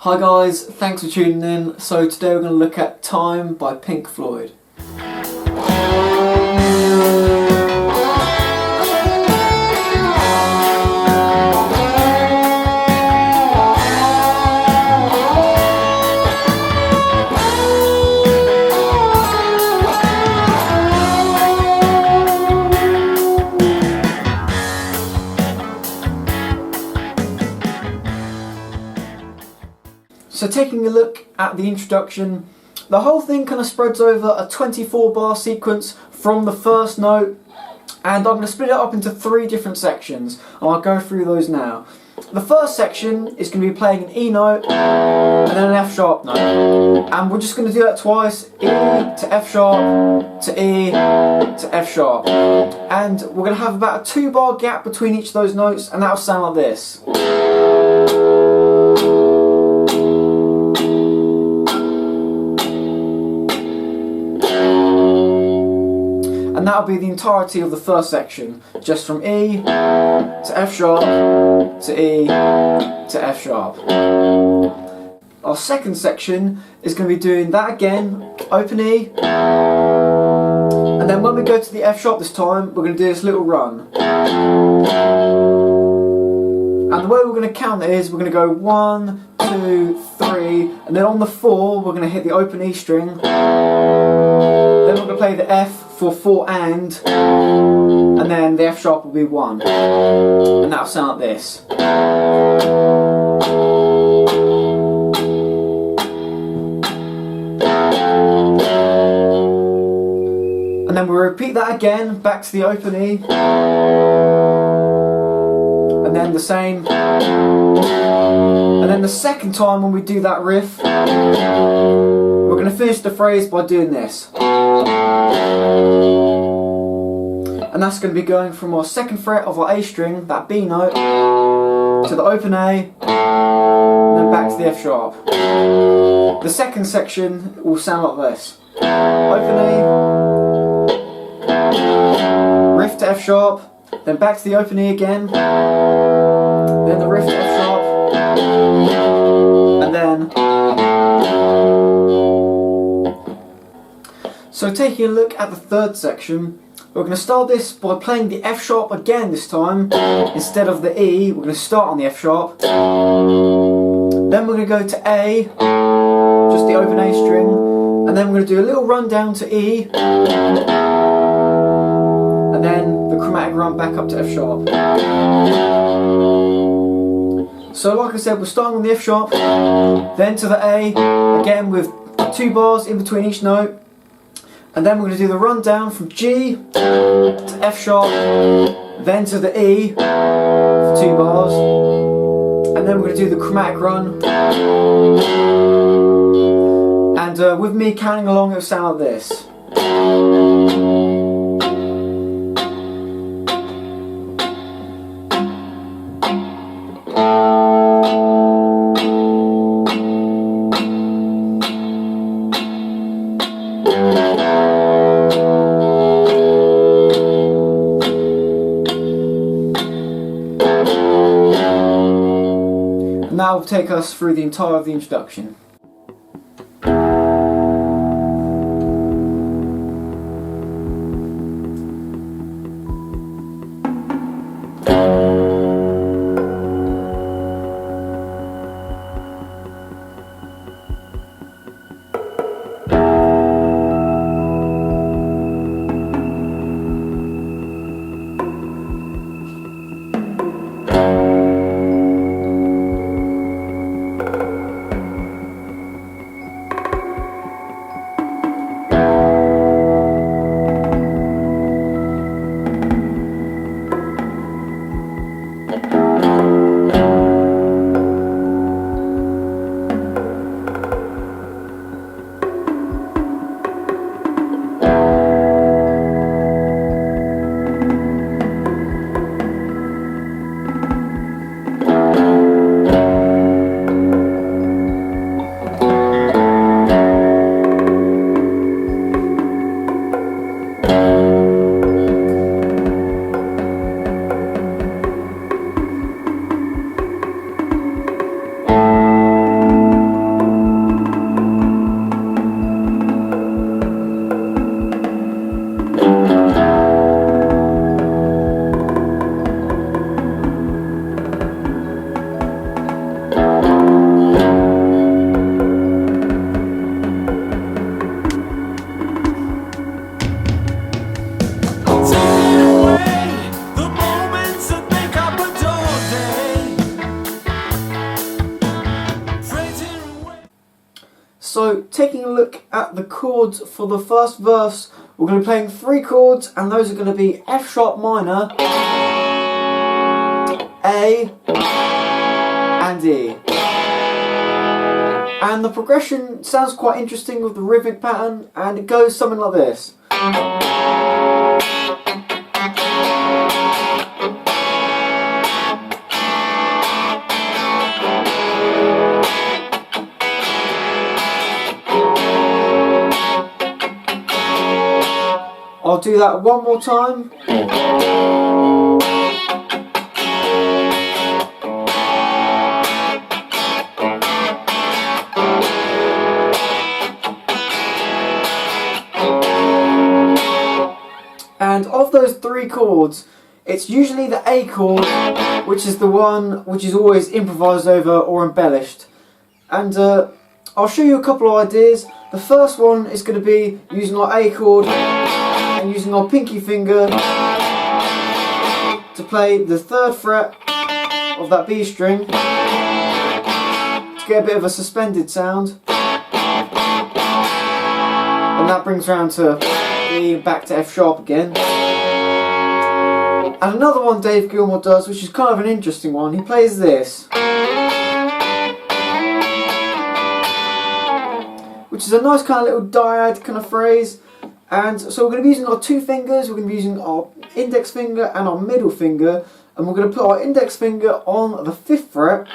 Hi guys, thanks for tuning in. So today we're going to look at Time by Pink Floyd. So taking a look at the introduction, the whole thing kind of spreads over a 24 bar sequence from the first note, and I'm going to split it up into 3 different sections, and I'll go through those now. The first section is going to be playing an E note and then an F sharp note, and we're just going to do that twice: E to F sharp to E to F sharp, and we're going to have about a 2 bar gap between each of those notes, and that'll sound like this. And that'll be the entirety of the first section, just from E to F sharp to E to F sharp. Our second section is going to be doing that again, open E, and then when we go to the F sharp this time, we're going to do this little run. And the way we're going to count it is we're going to go 1, 2, 3, and then on the 4 we're going to hit the open E string. Then we're going to play the F for 4 and then the F sharp will be 1. And that'll sound like this. And then we'll repeat that again, back to the open E. And then the same. And then the second time when we do that riff, we're going to finish the phrase by doing this. And that's going to be going from our 2nd fret of our A string, that B note, to the open A, and then back to the F sharp. The second section will sound like this. Open A, riff to F sharp, then back to the open E again, then the riff to F sharp, and then. So taking a look at the third section, we're going to start this by playing the F sharp again this time. Instead of the E, we're going to start on the F sharp. Then we're going to go to A, just the open A string, and then we're going to do a little run down to E, and then the chromatic run back up to F sharp. So like I said, we're starting on the F sharp, then to the A, again with 2 bars in between each note. And then we're going to do the run down from G to F sharp, then to the E for 2 bars, and then we're going to do the chromatic run. And with me counting along, it'll sound like this. Now will take us through the entire of the introduction. So taking a look at the chords for the first verse, we're going to be playing 3 chords, and those are going to be F sharp minor, A, and E. And the progression sounds quite interesting with the rhythmic pattern, and it goes something like this. I'll do that one more time. And of those 3 chords, it's usually the A chord, which is the one which is always improvised over or embellished. And I'll show you a couple of ideas. The first one is going to be using our A chord and using our pinky finger to play the 3rd fret of that B string to get a bit of a suspended sound. And that brings round to E, back to F sharp again. And another one Dave Gilmour does, which is kind of an interesting one, he plays this, which is a nice kind of little dyad kind of phrase. And so we're going to be using our 2 fingers, we're going to be using our index finger and our middle finger, and we're going to put our index finger on the 5th fret,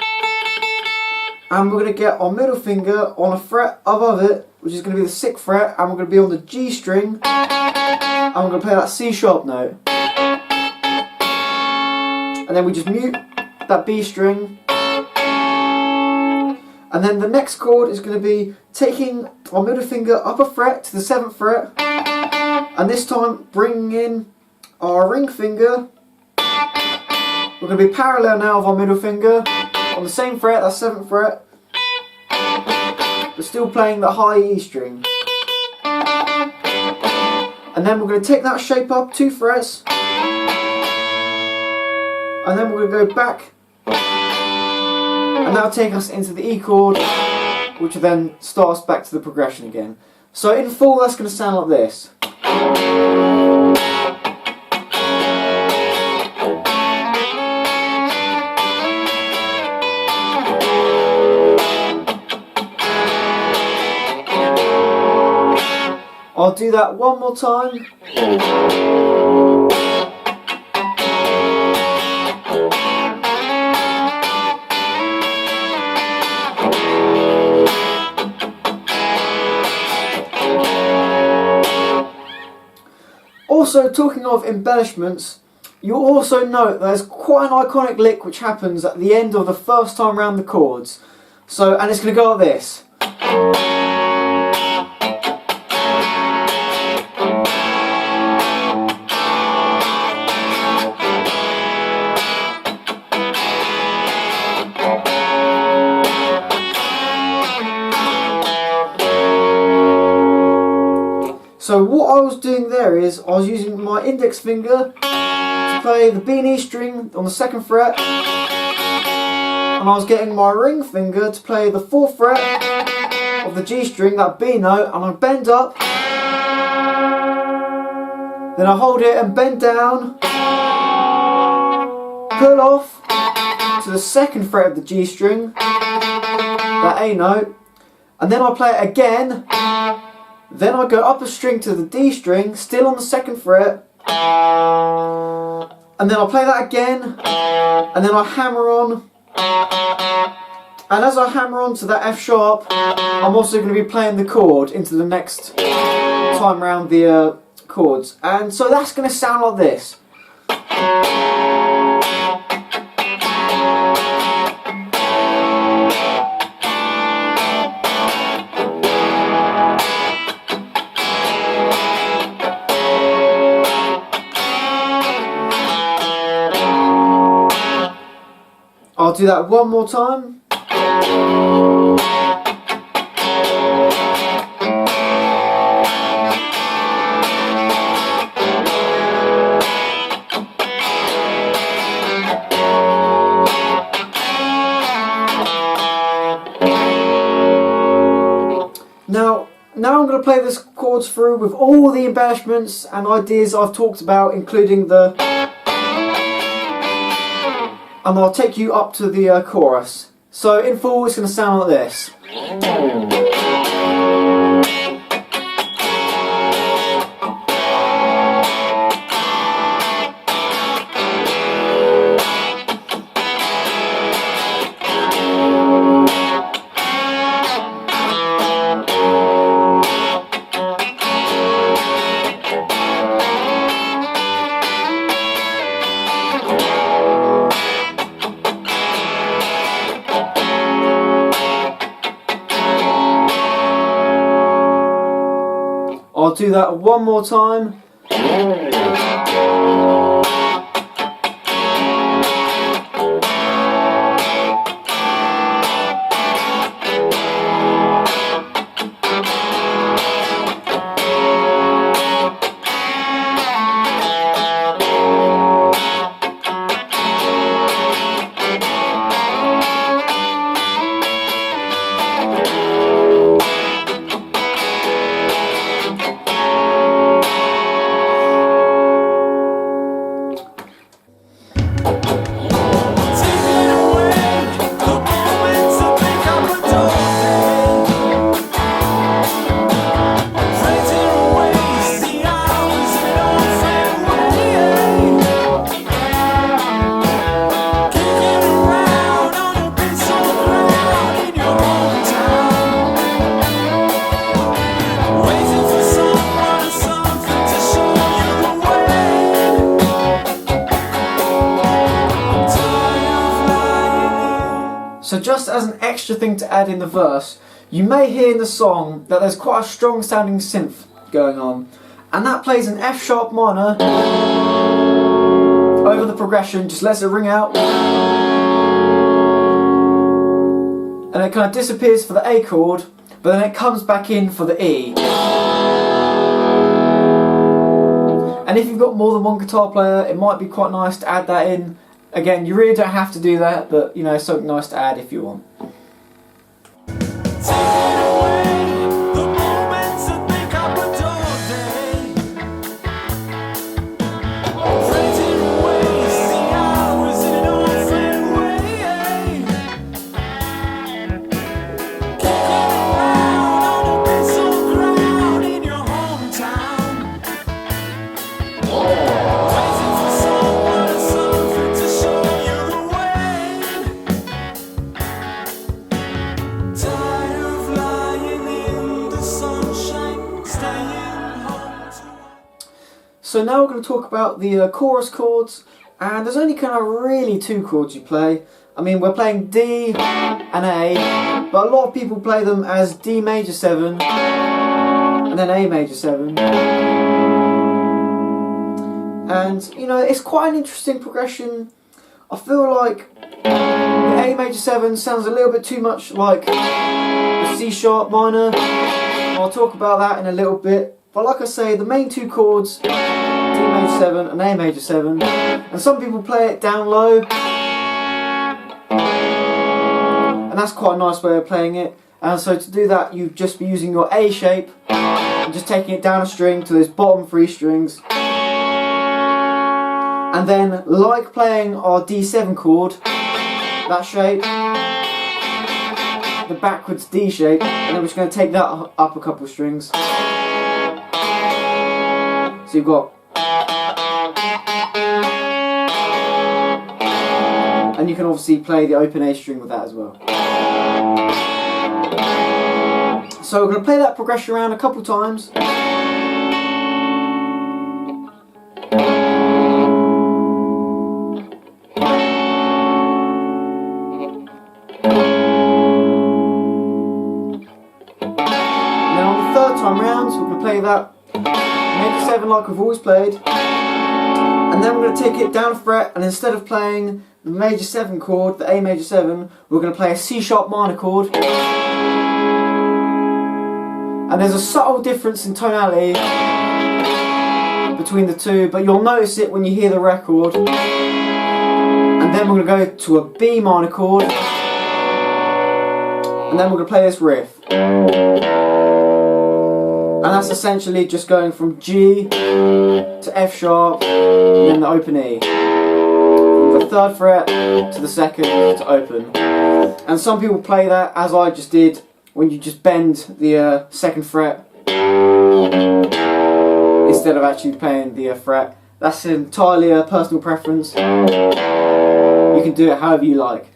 and we're going to get our middle finger on a fret above it, which is going to be the 6th fret, and we're going to be on the G string, and we're going to play that C sharp note. And then we just mute that B string. And then the next chord is going to be taking our middle finger up a fret to the 7th fret, and this time bringing in our ring finger. We're going to be parallel now with our middle finger on the same fret, that 7th fret, but still playing the high E string. And then we're going to take that shape up 2 frets, and then we're going to go back, and that'll take us into the E chord, which will then start us back to the progression again. So in full, that's going to sound like this. I'll do that one more time. Also, talking of embellishments, you'll also note there's quite an iconic lick which happens at the end of the first time round the chords. So, and it's going to go like this. So what I was doing there is I was using my index finger to play the B and E string on the 2nd fret, and I was getting my ring finger to play the 4th fret of the G string, that B note, and I bend up, then I hold it and bend down, pull off to the 2nd fret of the G string, that A note, and then I play it again. Then I go up a string to the D string, still on the 2nd fret, and then I'll play that again, and then I hammer on, and as I hammer on to that F sharp, I'm also going to be playing the chord into the next time round the chords. And so that's going to sound like this. I'll do that one more time. Now I'm going to play this chords through with all the embellishments and ideas I've talked about, including the... and I'll take you up to the chorus. So in full it's going to sound like this. I'll do that one more time. So just as an extra thing to add in the verse, you may hear in the song that there's quite a strong sounding synth going on, and that plays an F sharp minor over the progression, just lets it ring out, and it kind of disappears for the A chord, but then it comes back in for the E. And if you've got more than one guitar player, it might be quite nice to add that in. Again, you really don't have to do that, but you know, something nice to add if you want. So now we're going to talk about the chorus chords, and there's only kind of really two chords you play. I mean, we're playing D and A, but a lot of people play them as D major 7 and then A major 7. And you know, it's quite an interesting progression. I feel like the A major 7 sounds a little bit too much like the C sharp minor. I'll talk about that in a little bit. But like I say, the main two chords, D major 7 and A major 7, and some people play it down low, and that's quite a nice way of playing it. And so to do that, you'd just be using your A shape and just taking it down a string to those bottom 3 strings, and then like playing our D7 chord, that shape, the backwards D shape, and then we're just going to take that up a couple of strings. So you've got, and you can obviously play the open A string with that as well. So we're going to play that progression around a couple times. And then on the third time round, we're going to play that major 7 like we've always played, and then we're going to take it down a fret, and instead of playing the major 7 chord, the A major 7, we're going to play a C sharp minor chord. And there's a subtle difference in tonality between the two, but you'll notice it when you hear the record. And then we're going to go to a B minor chord, and then we're going to play this riff. And that's essentially just going from G to F sharp and then the open E. From the 3rd fret to the 2nd to open. And some people play that as I just did, when you just bend the 2nd fret instead of actually playing the fret. That's entirely a personal preference. You can do it however you like.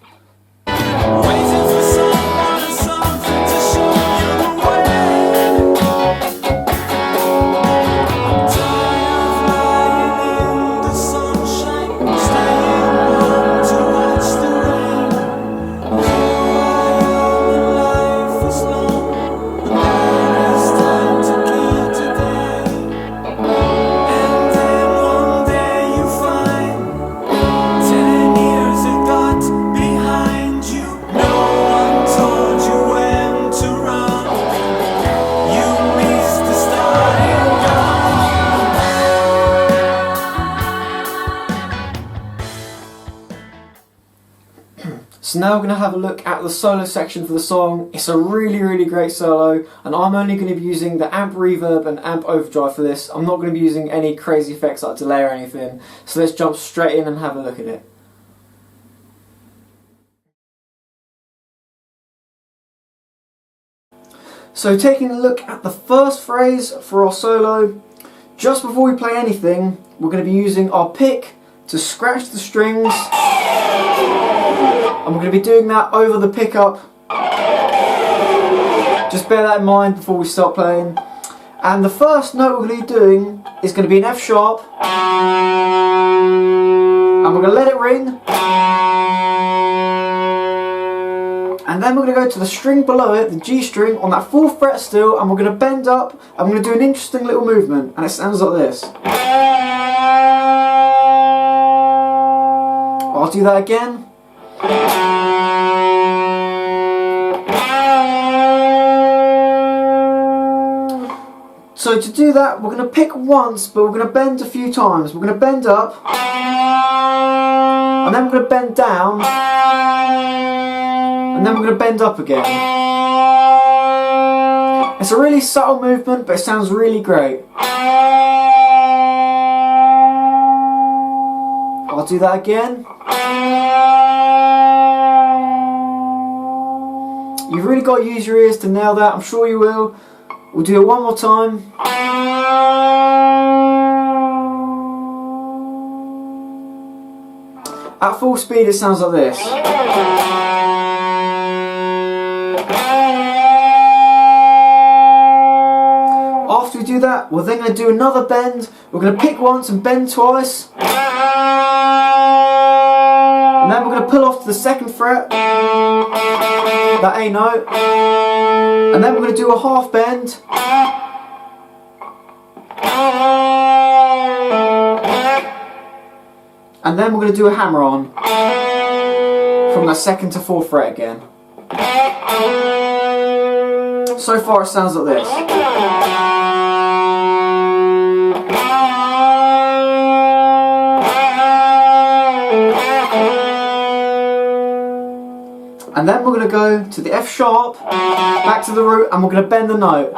So now we're going to have a look at the solo section for the song. It's a really great solo, and I'm only going to be using the amp reverb and amp overdrive for this. I'm not going to be using any crazy effects like delay or anything. So let's jump straight in and have a look at it. So taking a look at the first phrase for our solo, just before we play anything, we're going to be using our pick to scratch the strings. And we're going to be doing that over the pickup. Just bear that in mind before we start playing. And the first note we're going to be doing is going to be an F sharp. And we're going to let it ring. And then we're going to go to the string below it, the G string, on that 4th fret still. And we're going to bend up. And we're going to do an interesting little movement. And it sounds like this. I'll do that again. So to do that, we're going to pick once, but we're going to bend a few times. We're going to bend up, and then we're going to bend down, and then we're going to bend up again. It's a really subtle movement, but it sounds really great. I'll do that again. You've really got to use your ears to nail that, I'm sure you will. We'll do it one more time. At full speed it sounds like this. After we do that, we're then going to do another bend. We're going to pick once and bend twice. And then we're going to pull off to the 2nd fret, that A note, and then we're going to do a half bend, and then we're going to do a hammer on from the 2nd to 4th fret again. So far it sounds like this. And then we're going to go to the F sharp, back to the root, and we're going to bend the note.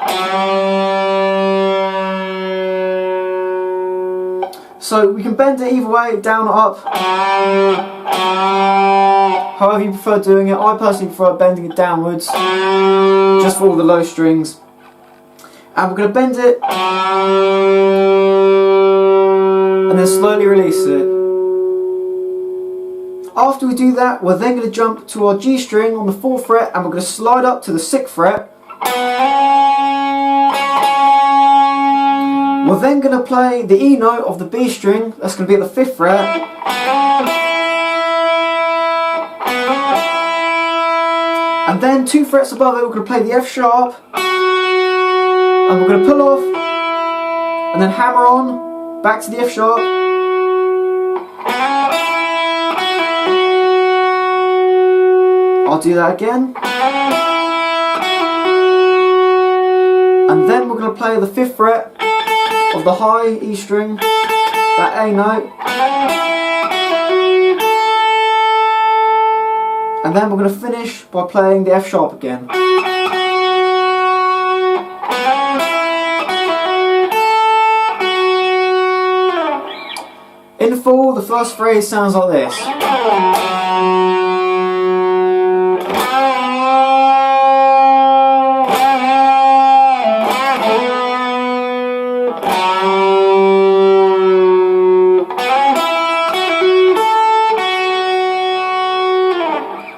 So we can bend it either way, down or up. However you prefer doing it. I personally prefer bending it downwards, just for all the low strings. And we're going to bend it, and then slowly release it. After we do that, we're then going to jump to our G string on the 4th fret, and we're going to slide up to the 6th fret. We're then going to play the E note of the B string, that's going to be at the 5th fret. And then 2 frets above it, we're going to play the F sharp. And we're going to pull off, and then hammer on, back to the F sharp. I'll do that again. And then we're going to play the 5th fret of the high E string, that A note. And then we're going to finish by playing the F sharp again. In full, the first phrase sounds like this.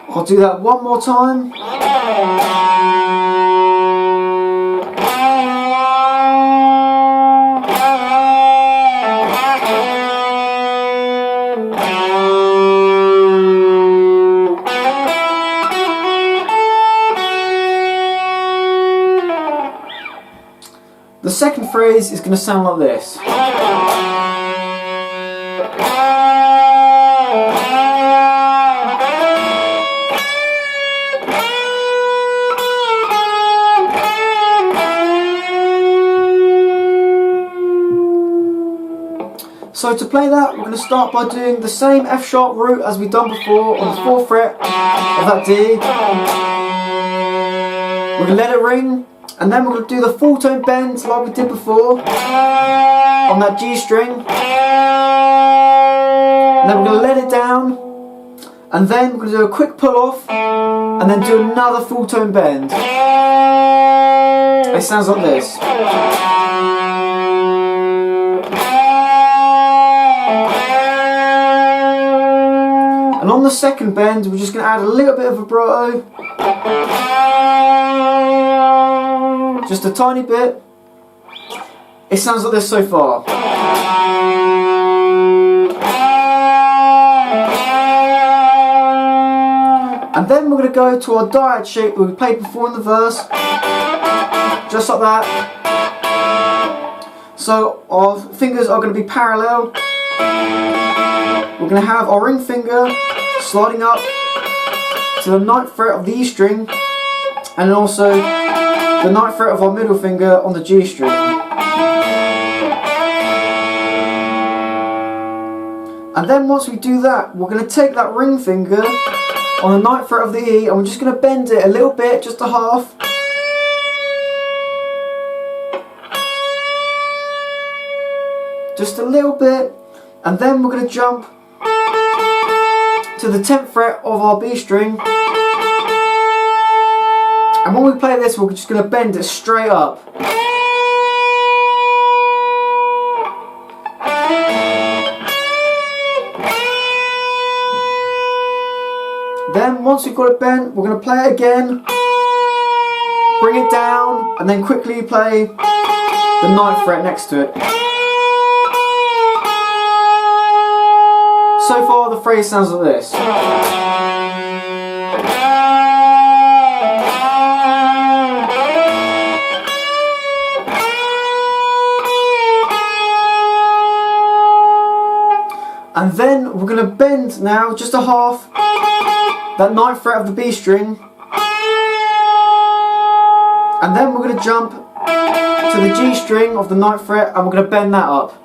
I'll do that one more time. The second phrase is going to sound like this. So to play that, we're going to start by doing the same F sharp root as we've done before on the 4th fret of that D. We're going to let it ring, and then we're going to do the full tone bend like we did before on that G string. And then we're going to let it down, and then we're going to do a quick pull off, and then do another full tone bend. It sounds like this. And on the second bend, we're just going to add a little bit of vibrato. Just a tiny bit. It sounds like this so far. And then we're going to go to our dyad shape that we played before in the verse. Just like that. So our fingers are going to be parallel. We're going to have our ring finger sliding up to the 9th fret of the E string, and also the 9th fret of our middle finger on the G string. And then once we do that, we're going to take that ring finger on the 9th fret of the E, and we're just going to bend it a little bit, just a half. Just a little bit. And then we're going to jump to the 10th fret of our B string, and when we play this, we're just going to bend it straight up. Then once we've got it bent, we're going to play it again, bring it down, and then quickly play the 9th fret next to it. So far, the phrase sounds like this. And then we're going to bend now, just a half, that 9th fret of the B string. And then we're going to jump to the G string of the 9th fret, and we're going to bend that up.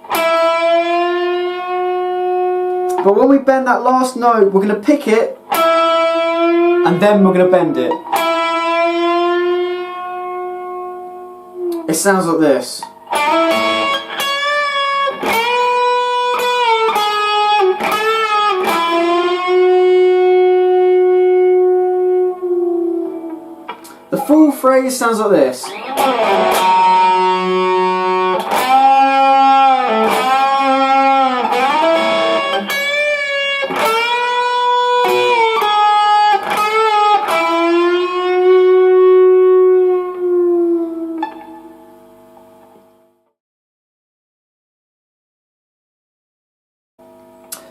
But when we bend that last note, we're going to pick it, and then we're going to bend it. It sounds like this. The full phrase sounds like this.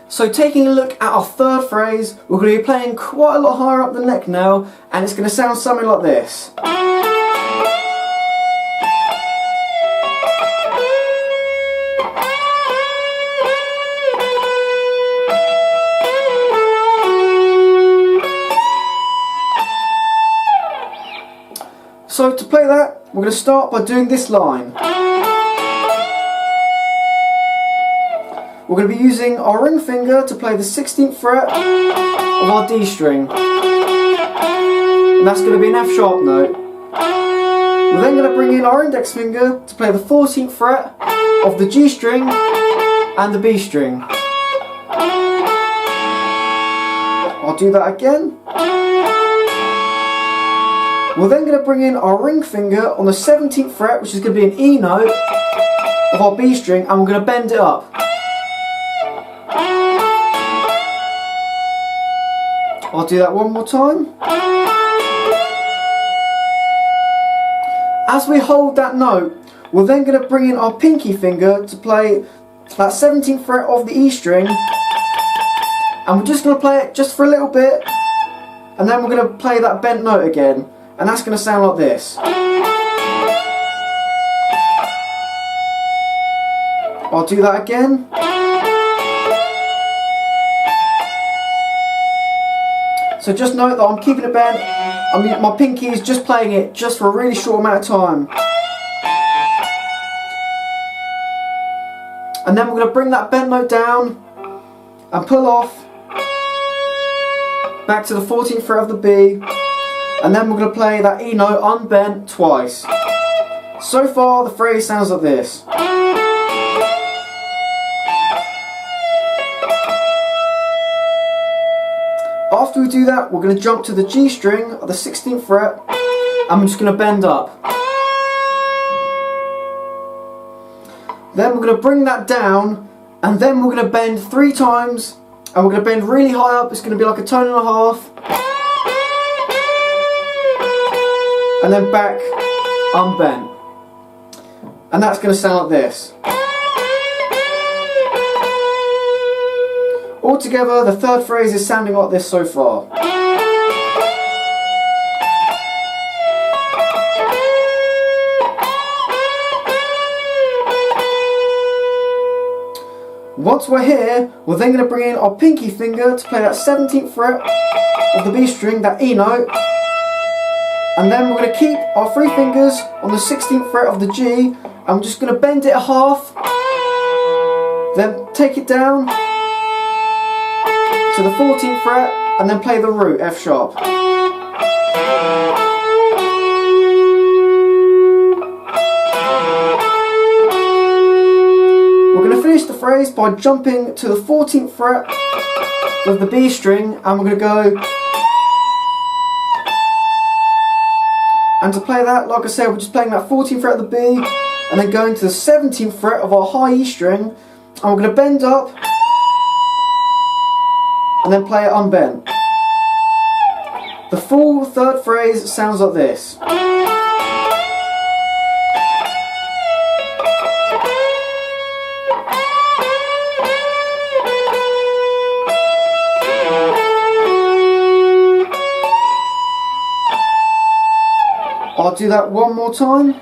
So taking a look at our third phrase, we're going to be playing quite a lot higher up the neck now, and it's going to sound something like this. So to play that, we're going to start by doing this line. We're going to be using our ring finger to play the 16th fret of our D string. And that's going to be an F sharp note. We're then going to bring in our index finger to play the 14th fret of the G string and the B string. I'll do that again. We're then going to bring in our ring finger on the 17th fret, which is going to be an E note of our B string, and we're going to bend it up. I'll do that one more time. As we hold that note, we're then going to bring in our pinky finger to play that 17th fret of the E string, and we're just going to play it just for a little bit, and then we're going to play that bent note again, and that's going to sound like this. I'll do that again. So just note that I'm keeping it bent. I mean, my pinky is just playing it just for a really short amount of time. And then we're going to bring that bent note down and pull off back to the 14th fret of the B, and then we're going to play that E note unbent twice. So far the phrase sounds like this. After we do that, we're going to jump to the G string of the 16th fret, and we're just going to bend up. Then we're going to bring that down, and then we're going to bend 3 times, and we're going to bend really high up. It's going to be like a tone and a half, and then back unbent, and that's going to sound like this. Altogether, the third phrase is sounding like this so far. Once we're here, we're then going to bring in our pinky finger to play that 17th fret of the B string, that E note, and then we're going to keep our 3 fingers on the 16th fret of the G, and we're just going to bend it a half, then take it down to the 14th fret, and then play the root, F sharp. We're going to finish the phrase by jumping to the 14th fret of the B string, and we're going to go, and to play that, like I said, we're just playing that 14th fret of the B, and then going to the 17th fret of our high E string, and we're going to bend up, and then play it unbent. The full third phrase sounds like this. I'll do that one more time.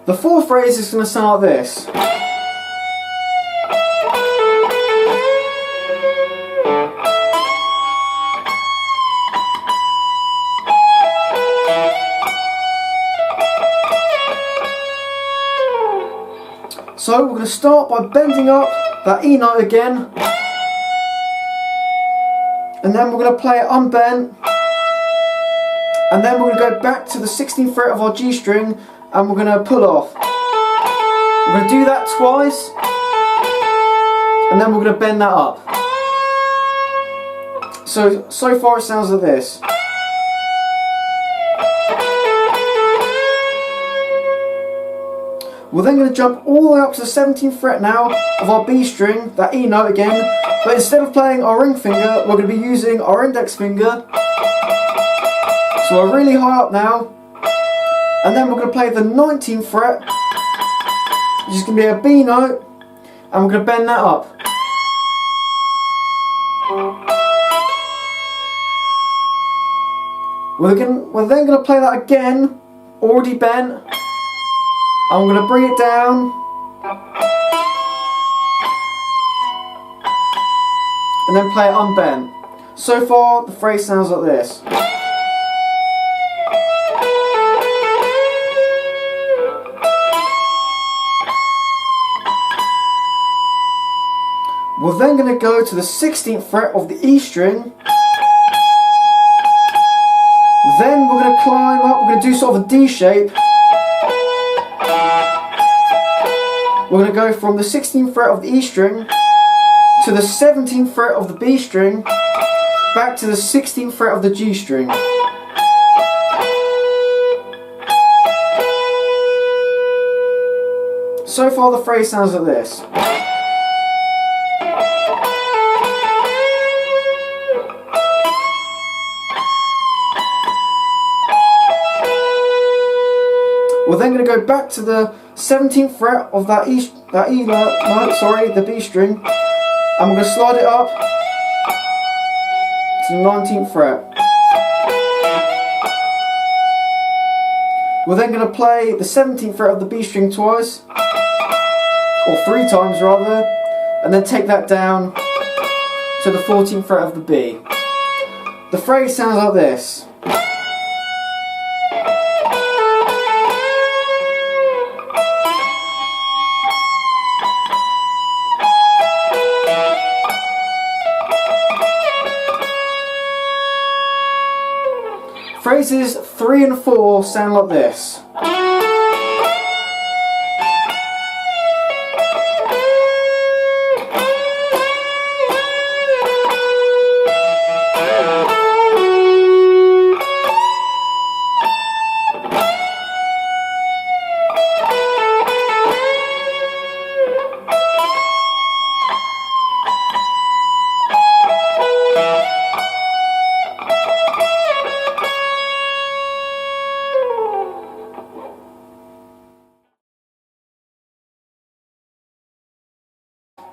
The fourth phrase is going to sound like this. So we're going to start by bending up that E note again, and then we're going to play it unbent, and then we're going to go back to the 16th fret of our G string, and we're going to pull off. We're going to do that twice, and then we're going to bend that up. So far it sounds like this. We're then going to jump all the way up to the 17th fret now of our B string, that E note again, but instead of playing our ring finger, we're going to be using our index finger. So we're really high up now, and then we're going to play the 19th fret, which is going to be a B note, and we're going to bend that up. We're then going to play that again, already bent, and we're going to bring it down, and then play it unbent. So far, the phrase sounds like this. We're then going to go to the 16th fret of the E string. Then we're going to climb up, we're going to do sort of a D shape. We're going to go from the 16th fret of the E string to the 17th fret of the B string, back to the 16th fret of the G string. So far the phrase sounds like this. We're then going to go back to the 17th fret of that the B string, and we're going to slide it up to the 19th fret. We're then going to play the 17th fret of the B string twice, or 3 times rather, and then take that down to the 14th fret of the B. The phrase sounds like this. Phrases 3 and 4 sound like this.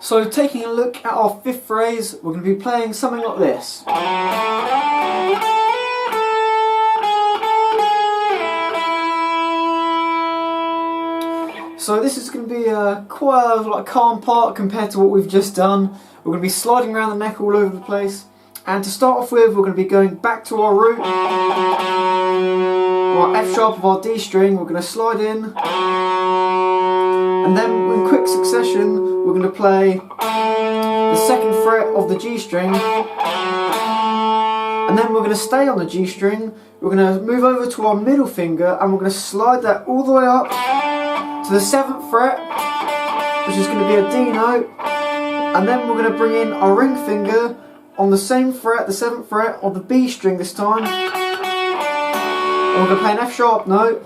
So taking a look at our 5th phrase, we're going to be playing something like this. So this is going to be quite a calm part compared to what we've just done. We're going to be sliding around the neck all over the place. And to start off with, we're going to be going back to our root. Our F sharp of our D string, we're going to slide in. And then in quick succession, we're going to play the 2nd fret of the G string, and then we're going to stay on the G string. We're going to move over to our middle finger, and we're going to slide that all the way up to the 7th fret, which is going to be a D note, and then we're going to bring in our ring finger on the same fret, the 7th fret of the B string this time, and we're going to play an F sharp note.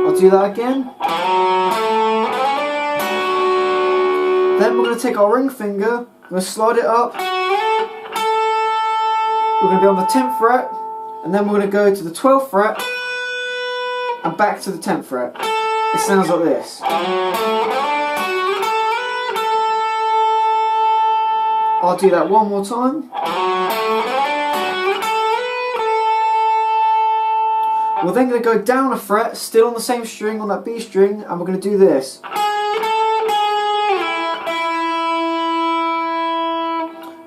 I'll do that again. Then we're going to take our ring finger, we're going to slide it up. We're going to be on the 10th fret, and then we're going to go to the 12th fret and back to the 10th fret. It sounds like this. I'll do that one more time. We're then going to go down a fret, still on the same string, on that B string, and we're going to do this.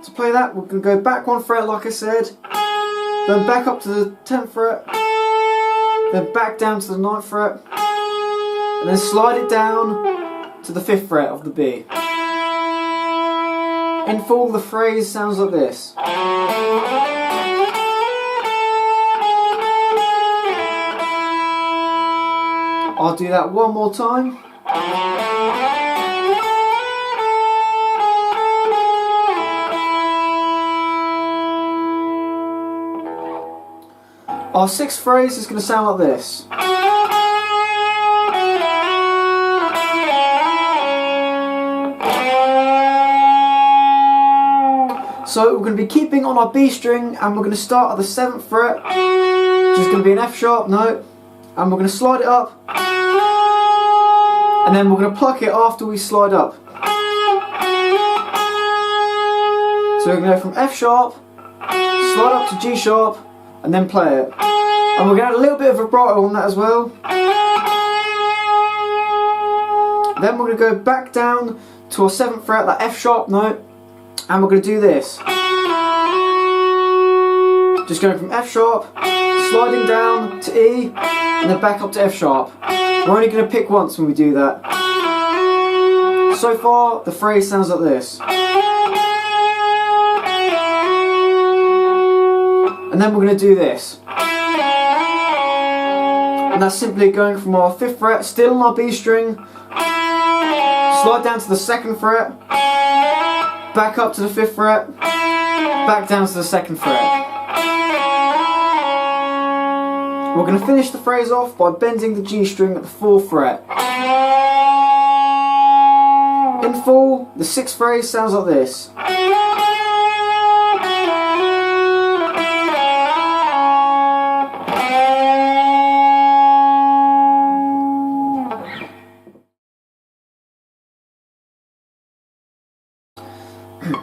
To play that, we're going to go back 1 fret like I said, then back up to the 10th fret, then back down to the 9th fret, and then slide it down to the 5th fret of the B. In full, the phrase sounds like this. I'll do that one more time. Our 6th phrase is going to sound like this. So we're going to be keeping on our B string, and we're going to start at the 7th fret, which is going to be an F sharp note, and we're going to slide it up. And then we're going to pluck it after we slide up. So we're going to go from F sharp, slide up to G sharp, and then play it. And we're going to add a little bit of vibrato on that as well. Then we're going to go back down to our 7th fret, that F sharp note, and we're going to do this. Just going from F sharp, sliding down to E, and then back up to F sharp. We're only going to pick once when we do that. So far, the phrase sounds like this. And then we're going to do this. And that's simply going from our 5th fret, still on our B string, slide down to the 2nd fret, back up to the 5th fret, back down to the 2nd fret. We're going to finish the phrase off by bending the G string at the 4th fret. In full, the 6th phrase sounds like this.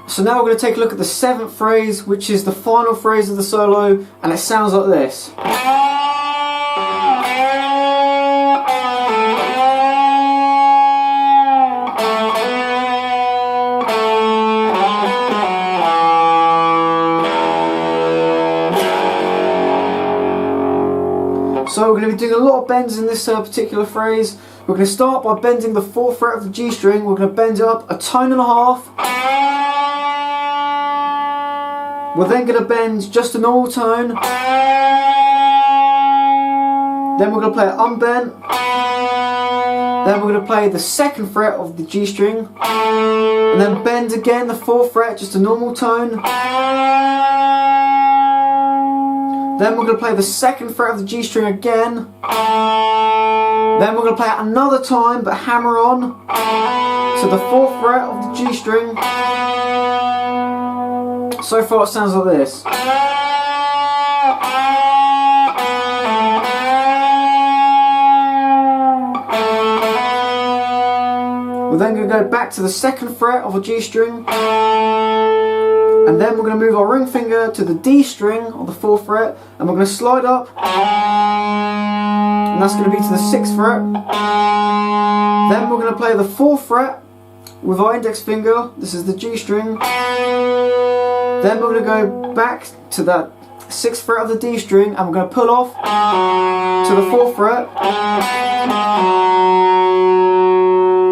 So now we're going to take a look at the 7th phrase, which is the final phrase of the solo, and it sounds like this. So we're going to be doing a lot of bends in this particular phrase. We're going to start by bending the 4th fret of the G string. We're going to bend it up a tone and a half. We're then going to bend just a normal tone. Then we're going to play it unbent. Then we're going to play the 2nd fret of the G string. And then bend again the 4th fret, just a normal tone. Then we're going to play the 2nd fret of the G string again. Then we're going to play it another time, but hammer on to the 4th fret of the G string. So far it sounds like this. We're then going to go back to the 2nd fret of a G string. And then we're going to move our ring finger to the D string on the 4th fret, and we're going to slide up, and that's going to be to the 6th fret. Then we're going to play the 4th fret with our index finger. This is the G string. Then we're going to go back to that 6th fret of the D string, and we're going to pull off to the 4th fret.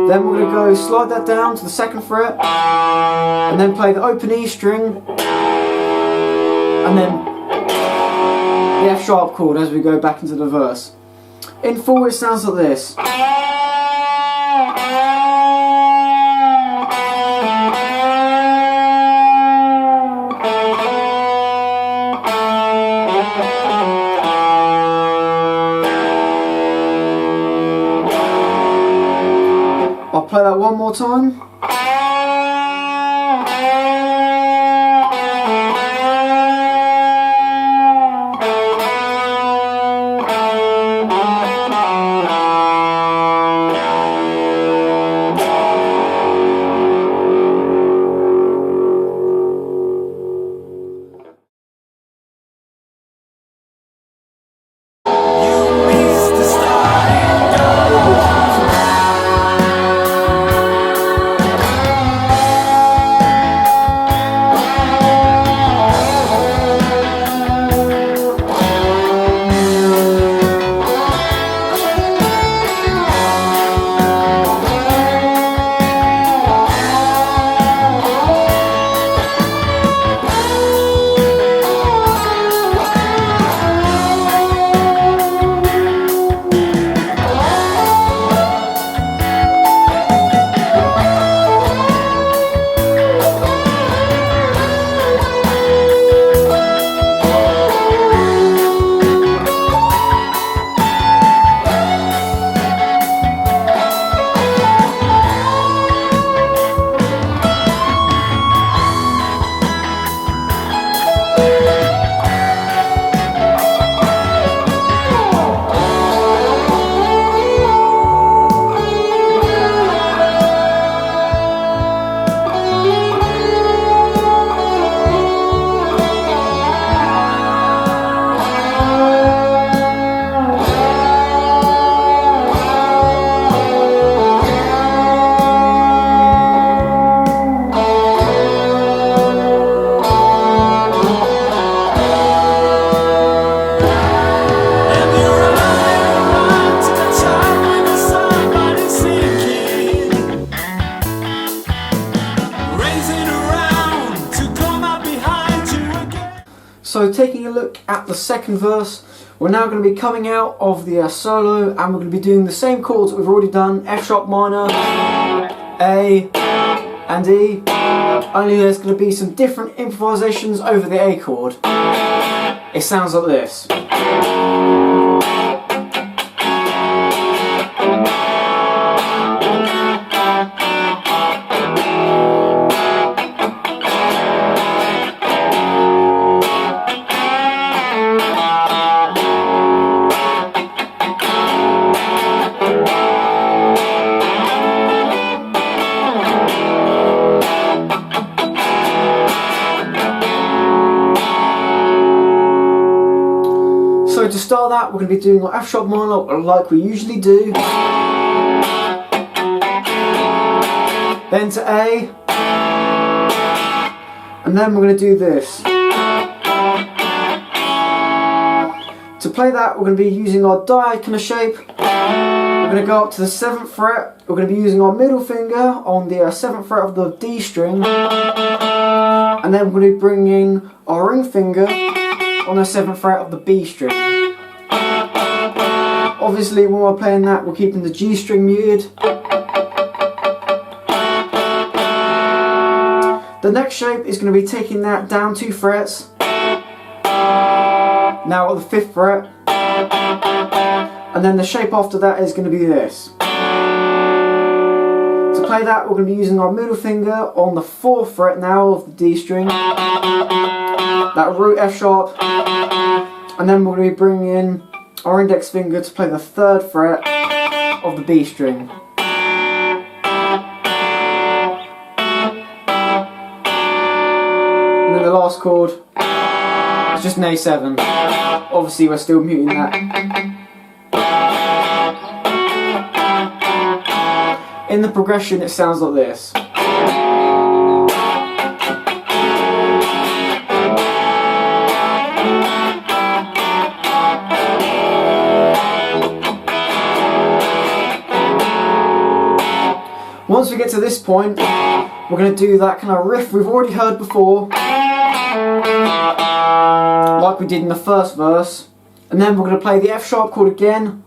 Then we're going to go slide that down to the 2nd fret, and then play the open E string, and then the F sharp chord as we go back into the verse. In full it sounds like this. I'll play that one more time. So taking a look at the second verse, we're now going to be coming out of the solo, and we're going to be doing the same chords that we've already done: F sharp minor, A and E, only there's going to be some different improvisations over the A chord. It sounds like this. So to start that, we're going to be doing our F sharp minor like we usually do, then to A, and then we're going to do this. To play that, we're going to be using our diagonal shape. We're going to go up to the 7th fret. We're going to be using our middle finger on the 7th fret of the D string, and then we're going to be bringing our ring finger on the 7th fret of the B string. Obviously when we're playing that, we're keeping the G string muted. The next shape is going to be taking that down 2 frets, now at the 5th fret, and then the shape after that is going to be this. To play that, we're going to be using our middle finger on the 4th fret now of the D string, that root F sharp, and then we're going to be bringing in our index finger to play the 3rd fret of the B string. And then the last chord is just an A7. Obviously we're still muting that. In the progression it sounds like this. Once we get to this point, we're going to do that kind of riff we've already heard before, like we did in the first verse, and then we're going to play the F sharp chord again,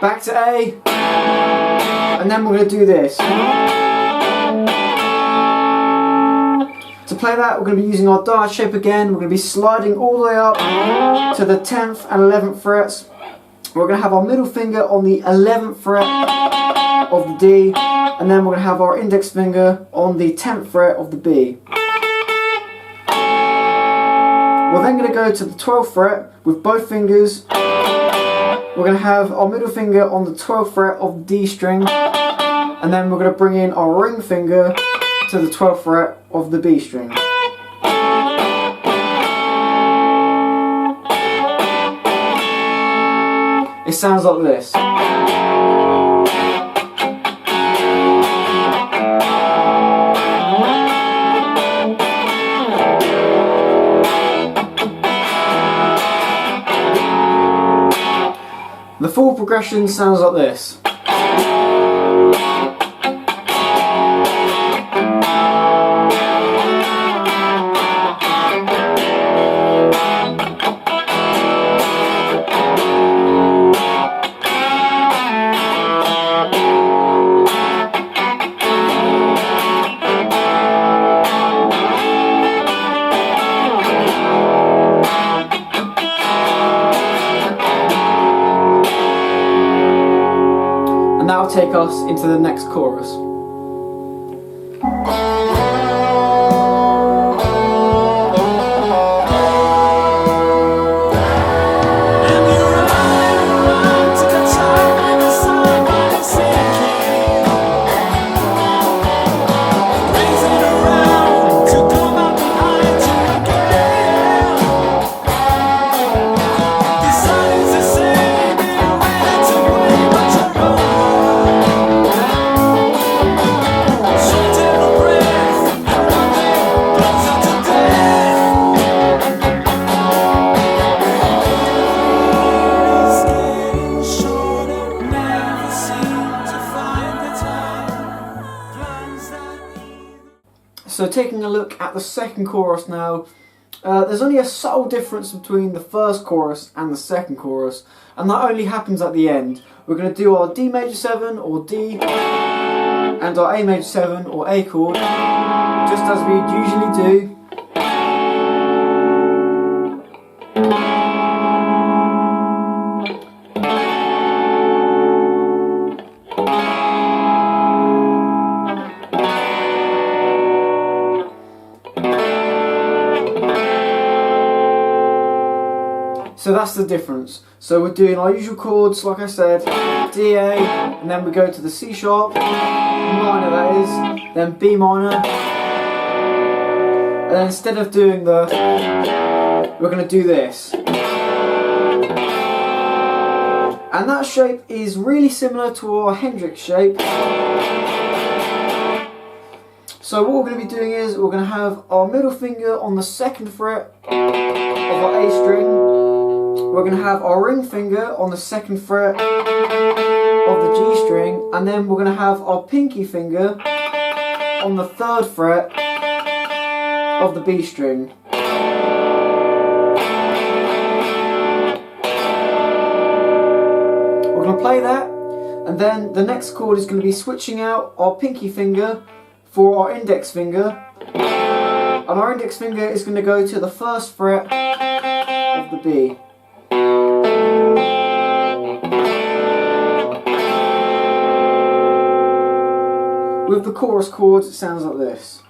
back to A, and then we're going to do this. To play that, we're going to be using our diet shape again. We're going to be sliding all the way up to the 10th and 11th frets. We're going to have our middle finger on the 11th fret of the D, and then we're going to have our index finger on the 10th fret of the B. We're then going to go to the 12th fret with both fingers. We're going to have our middle finger on the 12th fret of the D string, and then we're going to bring in our ring finger to the 12th fret of the B string. It sounds like this. The full progression sounds like this. And that will take us into the next chorus. So taking a look at the second chorus now, there's only a subtle difference between the first chorus and the second chorus, and that only happens at the end. We're going to do our D major 7 or D and our A major 7 or A chord, just as we usually do. So that's the difference. So we're doing our usual chords, like I said, D, A, and then we go to the C sharp, minor that is, then B minor, and then instead of doing the, we're going to do this. And that shape is really similar to our Hendrix shape. So what we're going to be doing is, we're going to have our middle finger on the 2nd fret of our A string. We're going to have our ring finger on the 2nd fret of the G string, and then we're going to have our pinky finger on the 3rd fret of the B string. We're going to play that, and then the next chord is going to be switching out our pinky finger for our index finger, and our index finger is going to go to the 1st fret of the B. With the chorus chords, it sounds like this.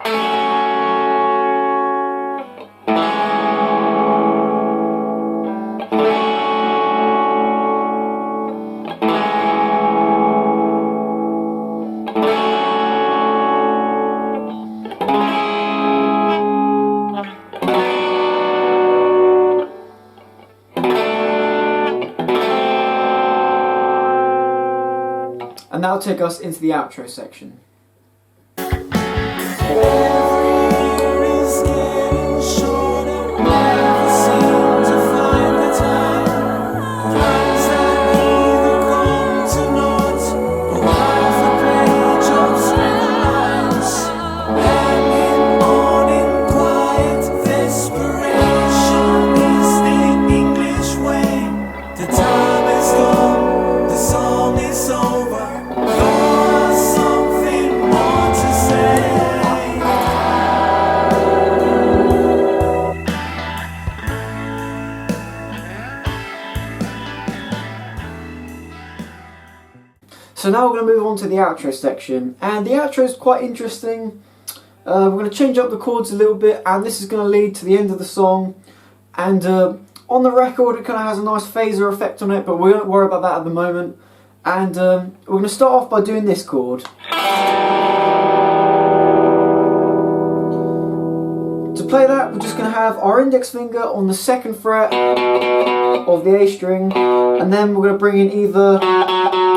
And that'll take us into the outro section. So now we're going to move on to the outro section, and the outro is quite interesting. We're going to change up the chords a little bit, and this is going to lead to the end of the song. And on the record it kind of has a nice phaser effect on it, but we won't worry about that at the moment. And we're going to start off by doing this chord. To play that, we're just going to have our index finger on the 2nd fret of the A string, and then we're going to bring in either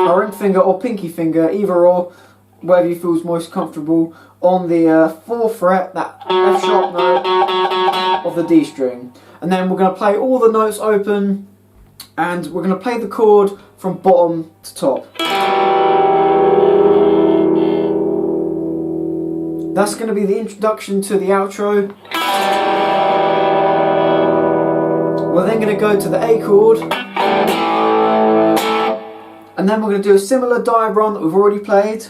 our ring finger or pinky finger, either or, wherever you feel is most comfortable, on the 4th fret, that F sharp note of the D string. And then we're going to play all the notes open, and we're going to play the chord from bottom to top. That's going to be the introduction to the outro. We're then going to go to the A chord, and then we're going to do a similar diagram that we've already played.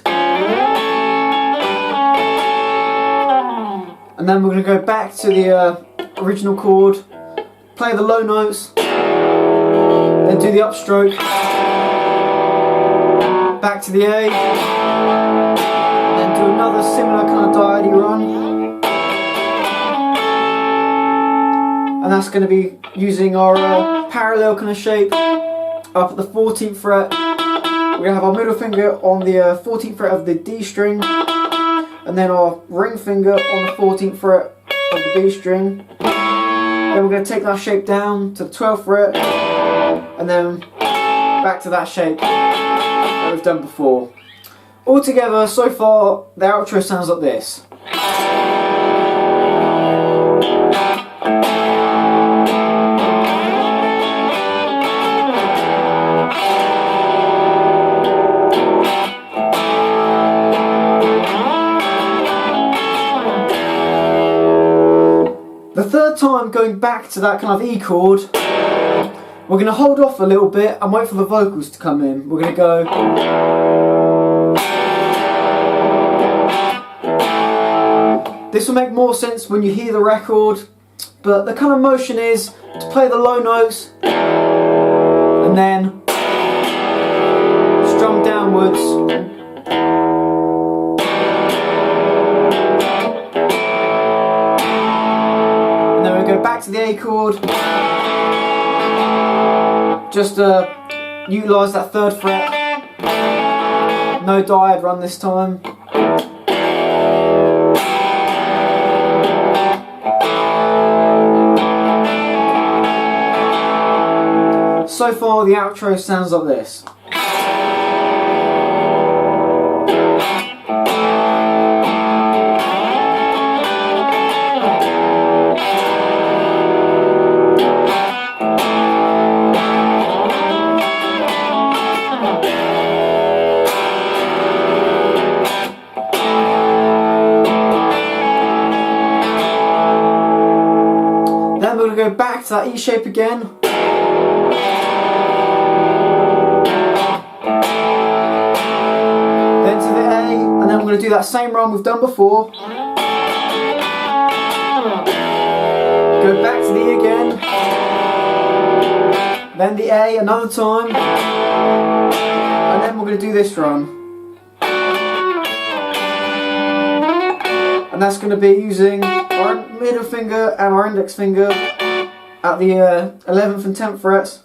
And then we're going to go back to the original chord, play the low notes, then do the upstroke, back to the A, and then do another similar kind of diady run. And that's going to be using our parallel kind of shape up at the 14th fret. We're going to have our middle finger on the 14th fret of the D string, and then our ring finger on the 14th fret of the B string. Then we're going to take that shape down to the 12th fret, and then back to that shape that we've done before. Altogether, so far, the outro sounds like this. The third time, going back to that kind of E chord, we're going to hold off a little bit and wait for the vocals to come in. We're going to go. This will make more sense when you hear the record, but the kind of motion is to play the low notes and then strum downwards. And then we go back to the A chord, just to utilise that third fret. No diode run this time. So far the outro sounds like this. Then we're going to go back to that E shape again. Then to the A, and then we're going to do that same run we've done before. Go back to the E again. Then the A another time. And then we're going to do this run. And that's going to be using our middle finger and our index finger at the 11th and 10th frets.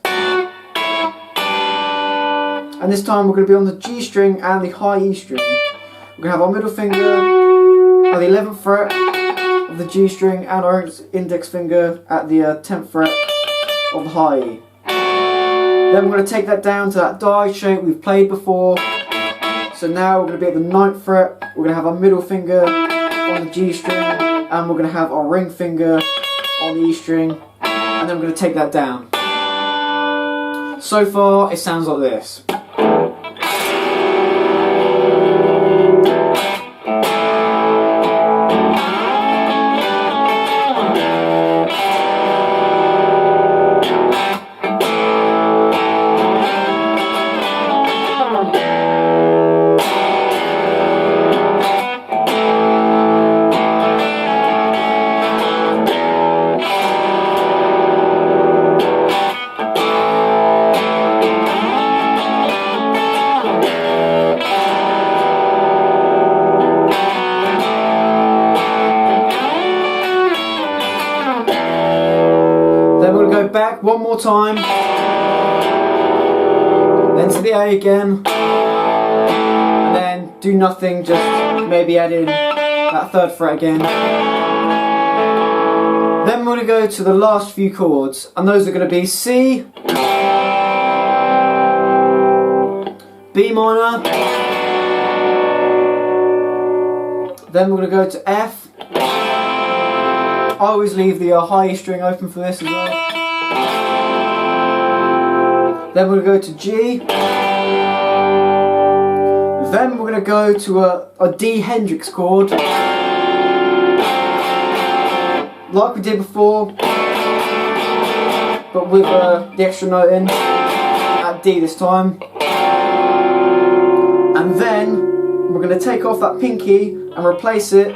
And this time we're going to be on the G string and the high E string. We're going to have our middle finger at the 11th fret of the G string and our index finger at the 10th fret of the high E. Then we're going to take that down to that die shape we've played before. So now we're going to be at the 9th fret. We're going to have our middle finger on the G string and we're going to have our ring finger on the E string, and then we're going to take that down. So far it sounds like this. Then we're going to go back one more time, then to the A again, and then do nothing, just maybe add in that 3rd fret again. Then we're going to go to the last few chords, and those are going to be C, B minor, then we're going to go to F. I always leave the high E string open for this as well. Then we're going to go to G. Then we're going to go to a D Hendrix chord, like we did before, but with the extra note in at D this time. And then we're going to take off that pinky and replace it.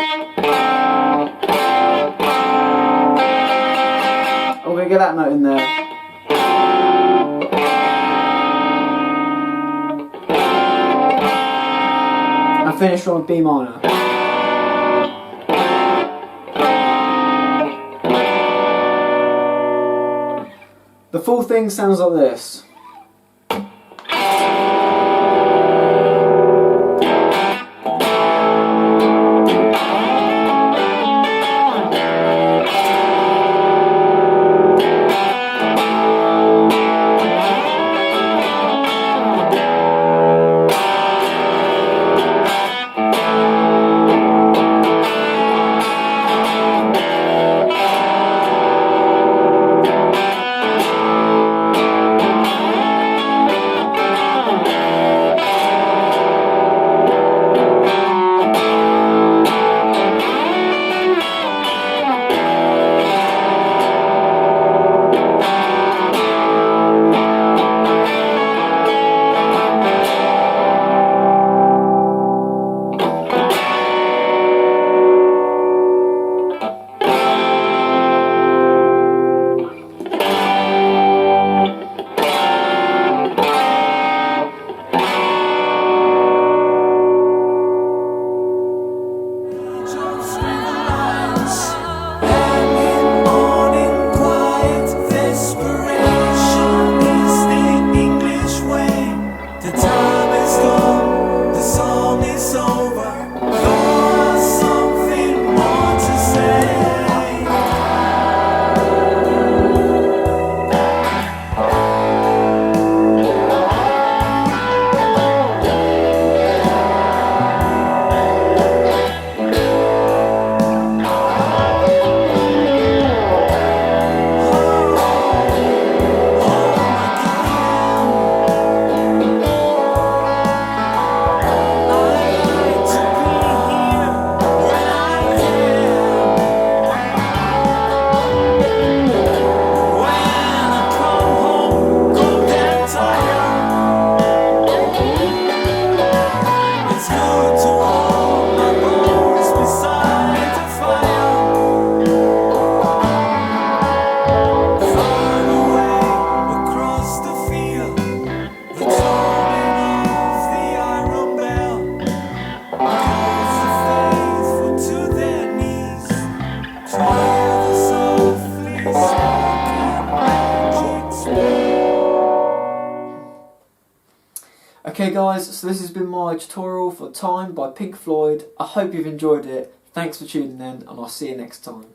We're going to get that note in there. And finish on B minor. The full thing sounds like this. Okay guys, so this has been my tutorial for Time by Pink Floyd. I hope you've enjoyed it. Thanks for tuning in, and I'll see you next time.